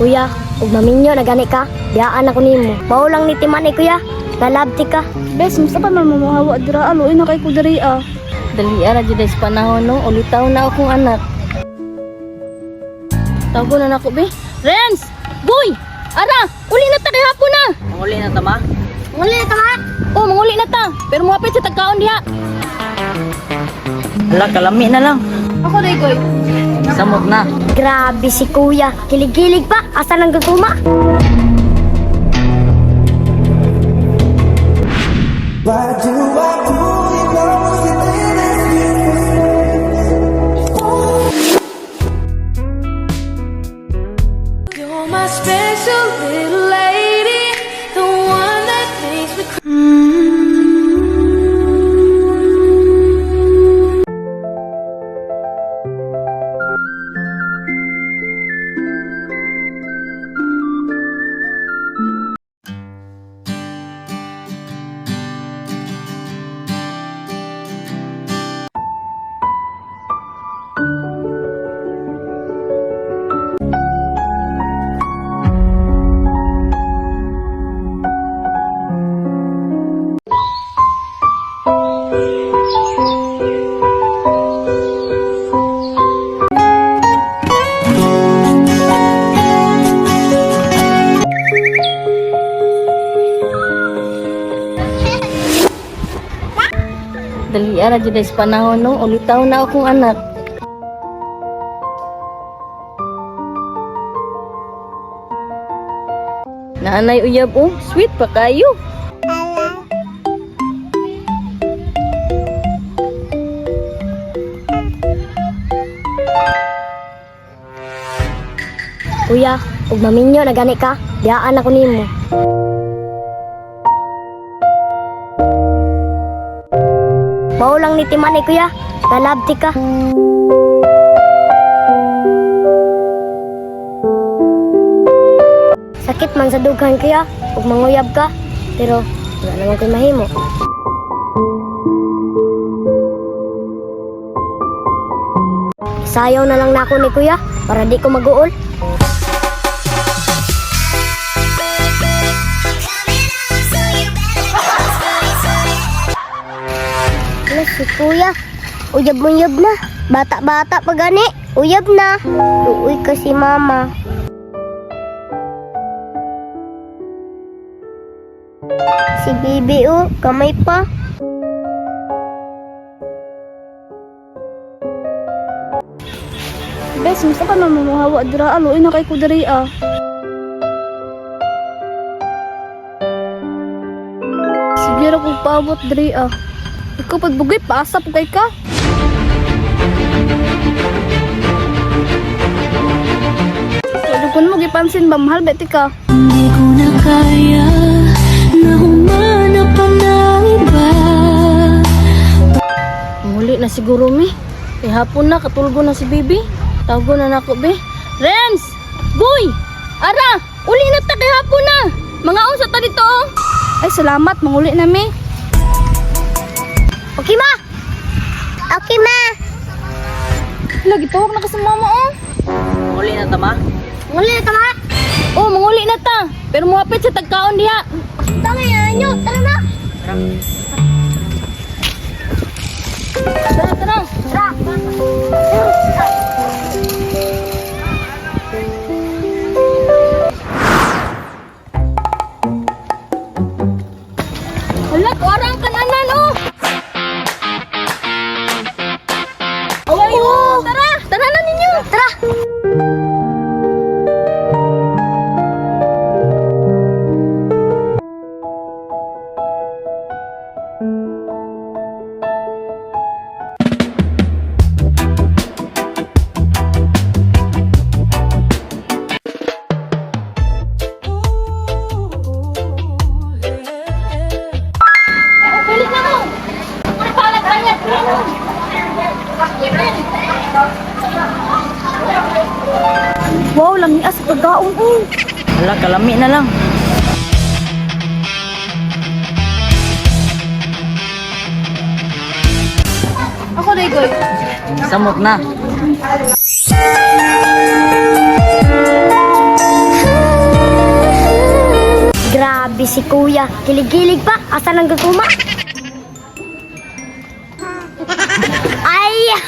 Kuya, ug maminyo na gani ka, biyaan ako nimo. Mao lang ni timan kuya, lalabti ka. Bes, musta pa man mamuhawa dira, aloy na kay ko diri ah. Dali ara jud sa panahon no, ulitaw na akong anak. Tago na nako be. Renz! Boy! Ara! Uli na ta kay hapon na! Manguli na tama? Muli ka ma. Oh, manguli na ta. Pero muapit sa tagkaon diha. Ala, kalami na lang. Ako day koy. Samot na. Grabe si kuya, kilig-kilig pa, asa nang gaguma. You're my special little lady, the one that makes me cry. Dali ara jud sa panahon no, ulitaw na akong anak. Naanay uyab oh, sweet pa kayo. Kuya, ug maminyo na gani ka, biyaan ako nimo. Mao lang ni timan kuya, lalabti ka. Sakit man sa dughan kuya, ug manguyab ka, pero wala naman ko'y mahimo. Sayaw na lang nako ni kuya, para di ko maguol. Wala si kuya, uyab-uyab na. Bata-bata pa gani, uyab na. Uy kasi mama. Si Bibi kamay pa. Bes, musta pa man mamuhawa dira, aloy na kay ko diri ah. Sige ra kog paabot diri ah. Ikaw pagbugoy, paasa po kay ka. Pwede ko mo gipansin ba, mahal beti ka. Hindi ko na kaya na humanap pa ng iba. Muli na siguro mi. Hapon na katulgo na si Bibi. Tago na nako be. Renz! Boy! Ara! Uli na ta kay hapon na. Mga unsa ta dito oh. Ay salamat, manguli na mi. Okay ma! Okay ma! Lagi tawag na ka sa mama oh. Manguli na tama? Muli na tama! Oh, manguli na ta. Pero muapit sa tagkaon diha. Tama yan nyo, tara na! Tara, tara. Hala, kuwarang kananan oh. Away oh. Tara, tara na ninyo. Tara. Bilis na mo. Ano palag kanya? Wow, lami as pagkaon oh. Ala, kalami na lang. Ako day goy. Samot na. Grabe si kuya. Kilig-kilig pa. Asa nang gaguma? Ay!